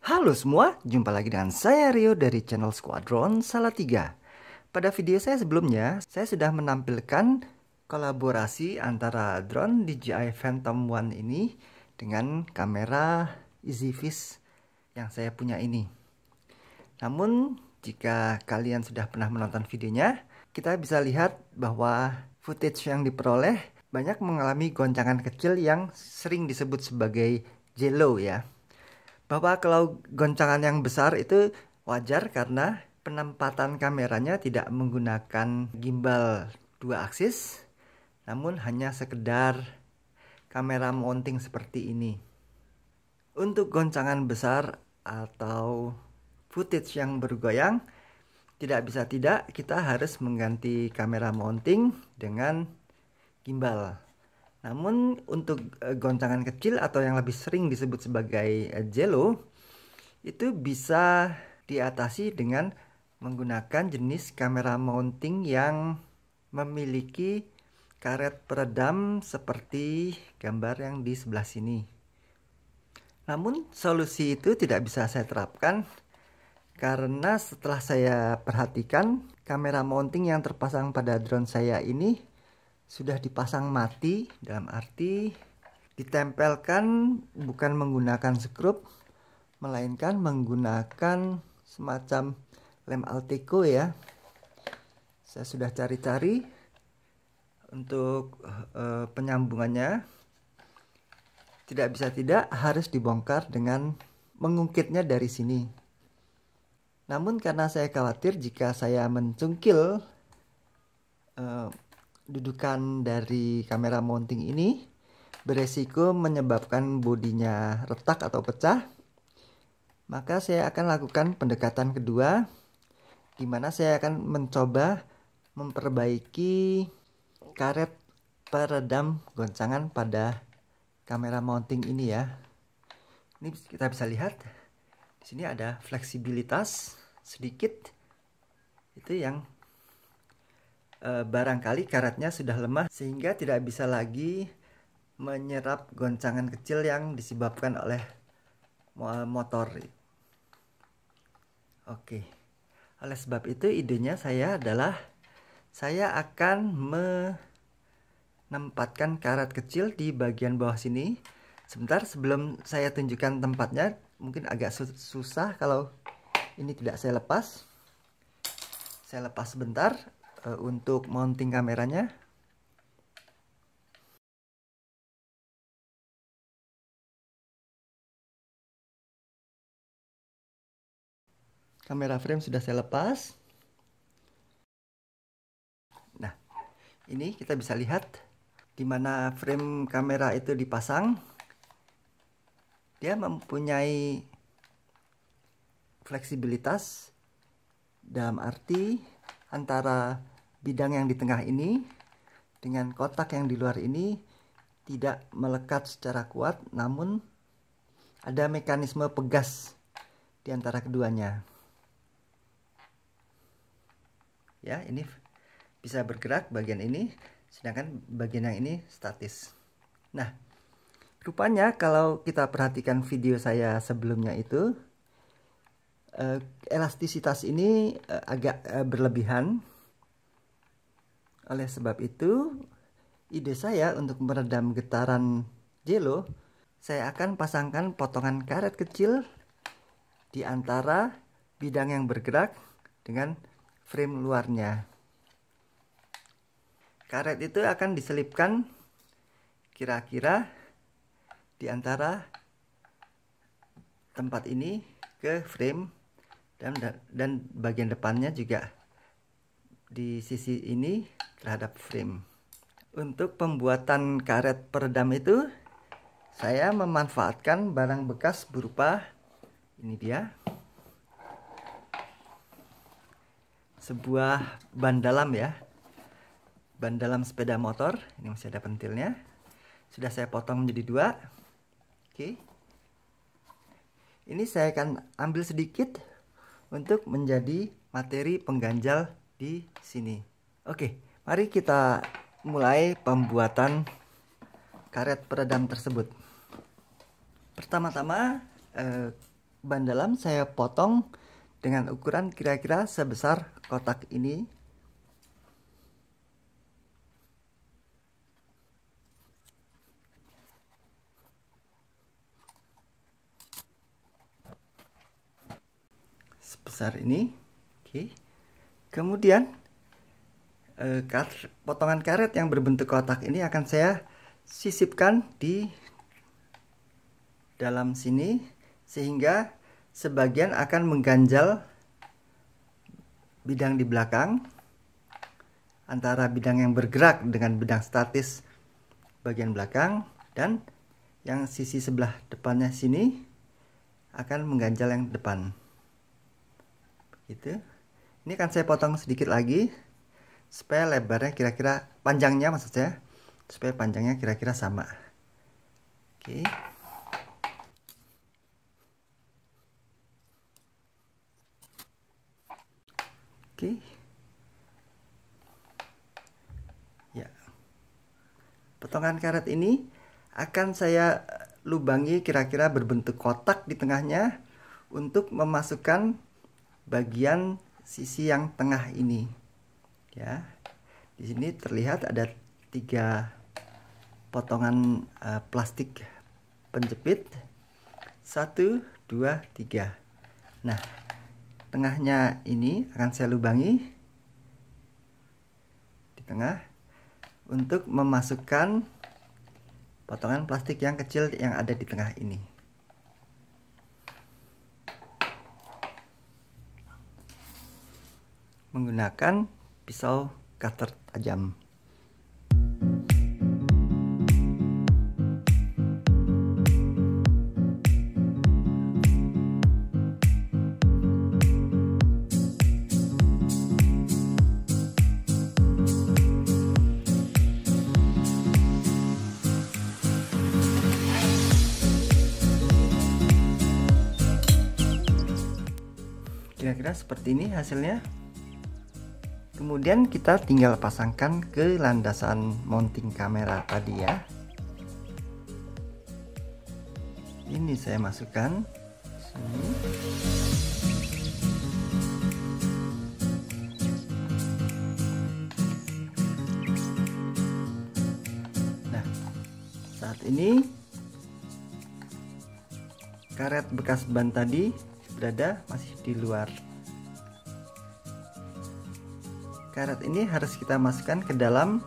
Halo semua, jumpa lagi dengan saya Rio dari channel Squadron Salatiga. Pada video saya sebelumnya, saya sudah menampilkan kolaborasi antara drone DJI Phantom One ini dengan kamera EasyFish yang saya punya ini. Namun, jika kalian sudah pernah menonton videonya, kita bisa lihat bahwa footage yang diperoleh banyak mengalami goncangan kecil yang sering disebut sebagai jello ya. Bahwa kalau goncangan yang besar itu wajar karena penempatan kameranya tidak menggunakan gimbal 2 aksis, namun hanya sekedar kamera mounting seperti ini. Untuk goncangan besar atau footage yang bergoyang, tidak bisa tidak kita harus mengganti kamera mounting dengan gimbal. Namun untuk goncangan kecil atau yang lebih sering disebut sebagai jello itu bisa diatasi dengan menggunakan jenis kamera mounting yang memiliki karet peredam seperti gambar yang di sebelah sini. Namun solusi itu tidak bisa saya terapkan karena setelah saya perhatikan kamera mounting yang terpasang pada drone saya ini sudah dipasang mati, dalam arti ditempelkan bukan menggunakan skrup, melainkan menggunakan semacam lem Alteco ya. Saya sudah cari-cari untuk penyambungannya. Tidak bisa tidak harus dibongkar dengan mengungkitnya dari sini. Namun karena saya khawatir jika saya mencungkil dudukan dari kamera mounting ini beresiko menyebabkan bodinya retak atau pecah, maka saya akan lakukan pendekatan kedua, di mana saya akan mencoba memperbaiki karet peredam goncangan pada kamera mounting ini ya. Ini kita bisa lihat di sini ada fleksibilitas sedikit, itu yang barangkali karetnya sudah lemah sehingga tidak bisa lagi menyerap goncangan kecil yang disebabkan oleh motor. Oke. Oleh sebab itu idenya saya adalah saya akan menempatkan karet kecil di bagian bawah sini. Sebentar, sebelum saya tunjukkan tempatnya, mungkin agak susah kalau ini tidak saya lepas. Saya lepas sebentar untuk mounting kameranya. Kamera frame sudah saya lepas. Nah, ini kita bisa lihat di mana frame kamera itu dipasang. Dia mempunyai fleksibilitas dalam arti antara bidang yang di tengah ini dengan kotak yang di luar ini tidak melekat secara kuat, namun ada mekanisme pegas di antara keduanya. Ya, ini bisa bergerak bagian ini, sedangkan bagian yang ini statis. Nah, rupanya kalau kita perhatikan video saya sebelumnya itu, elastisitas ini agak berlebihan. Oleh sebab itu, ide saya untuk meredam getaran jello, saya akan pasangkan potongan karet kecil di antara bidang yang bergerak dengan frame luarnya. Karet itu akan diselipkan kira-kira di antara tempat ini ke frame dan bagian depannya juga di sisi ini terhadap frame. Untuk pembuatan karet peredam itu saya memanfaatkan barang bekas berupa ini dia, sebuah ban dalam ya, ban dalam sepeda motor. Ini masih ada pentilnya, sudah saya potong menjadi 2. Oke, ini saya akan ambil sedikit untuk menjadi materi pengganjal di sini. Oke, mari kita mulai pembuatan karet peredam tersebut. Pertama-tama ban dalam saya potong dengan ukuran kira-kira sebesar kotak ini. Sebesar ini. Oke. Kemudian potongan karet yang berbentuk kotak ini akan saya sisipkan di dalam sini, sehingga sebagian akan mengganjal bidang di belakang antara bidang yang bergerak dengan bidang statis bagian belakang, dan yang sisi sebelah depannya sini akan mengganjal yang depan. Begitu. Ini akan saya potong sedikit lagi supaya lebarnya kira-kira, panjangnya maksud saya, supaya panjangnya kira-kira sama. Oke. Oke. Ya. Potongan karet ini akan saya lubangi kira-kira berbentuk kotak di tengahnya untuk memasukkan bagian sisi yang tengah ini. Ya, di sini terlihat ada 3 potongan plastik penjepit, 1, 2, 3. Nah, tengahnya ini akan saya lubangi di tengah untuk memasukkan potongan plastik yang kecil yang ada di tengah ini. Menggunakan pisau cutter tajam. Kira-kira seperti ini hasilnya. Kemudian kita tinggal pasangkan ke landasan mounting kamera tadi ya. Ini saya masukkan sini. Nah, saat ini karet bekas ban tadi berada masih di luar. Karet ini harus kita masukkan ke dalam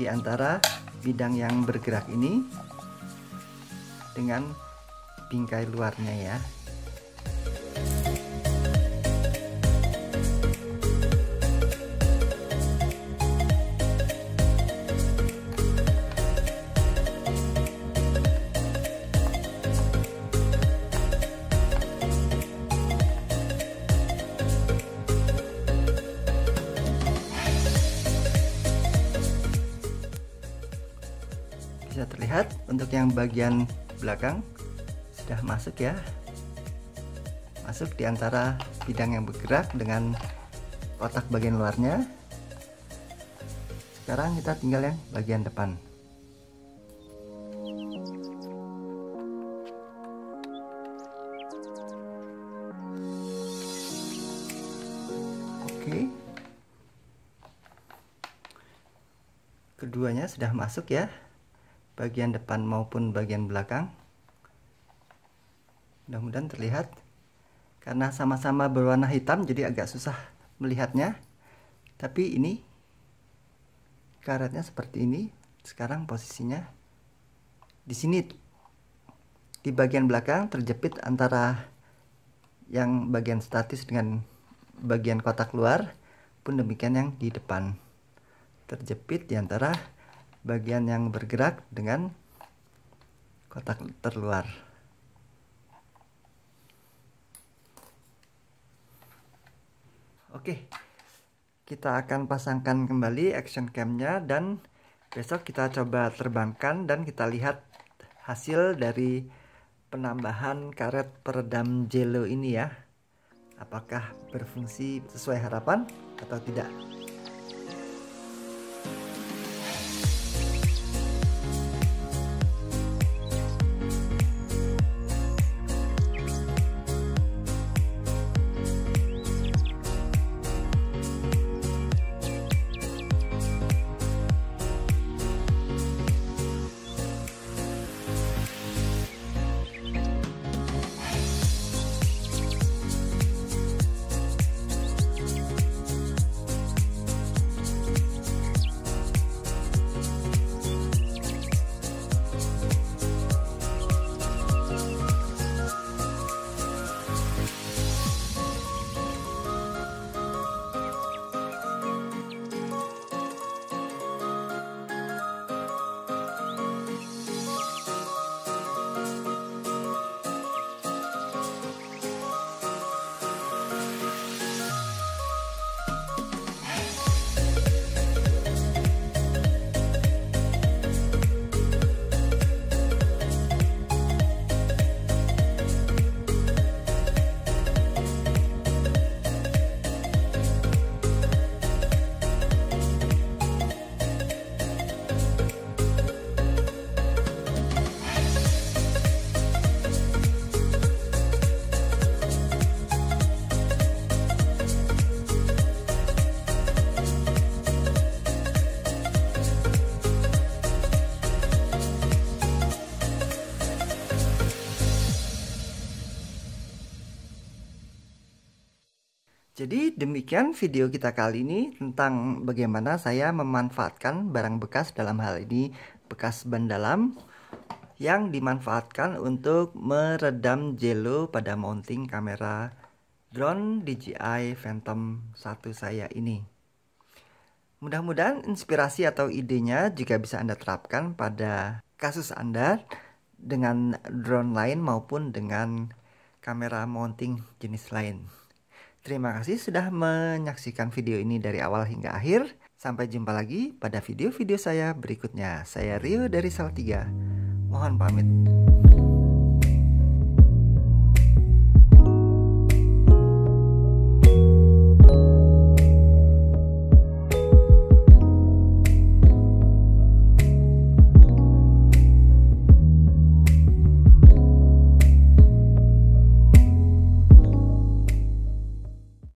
di antara bidang yang bergerak ini dengan bingkai luarnya ya. Bisa terlihat untuk yang bagian belakang sudah masuk ya, masuk di antara bidang yang bergerak dengan kotak bagian luarnya. Sekarang kita tinggal yang bagian depan. Oke, keduanya sudah masuk ya, bagian depan maupun bagian belakang. Mudah-mudahan terlihat, karena sama-sama berwarna hitam jadi agak susah melihatnya, tapi ini karetnya seperti ini. Sekarang posisinya di sini, di bagian belakang terjepit antara yang bagian statis dengan bagian kotak luar, pun demikian yang di depan terjepit di antara bagian yang bergerak dengan kotak terluar. Oke, kita akan pasangkan kembali action cam-nya dan besok kita coba terbangkan dan kita lihat hasil dari penambahan karet peredam jelo ini ya. Apakah berfungsi sesuai harapan atau tidak? Jadi demikian video kita kali ini tentang bagaimana saya memanfaatkan barang bekas, dalam hal ini bekas ban dalam yang dimanfaatkan untuk meredam jelo pada mounting kamera drone DJI Phantom 1 saya ini. Mudah-mudahan inspirasi atau idenya juga bisa Anda terapkan pada kasus Anda dengan drone lain maupun dengan kamera mounting jenis lain. Terima kasih sudah menyaksikan video ini dari awal hingga akhir. Sampai jumpa lagi pada video-video saya berikutnya. Saya Rio dari Salatiga. Mohon pamit.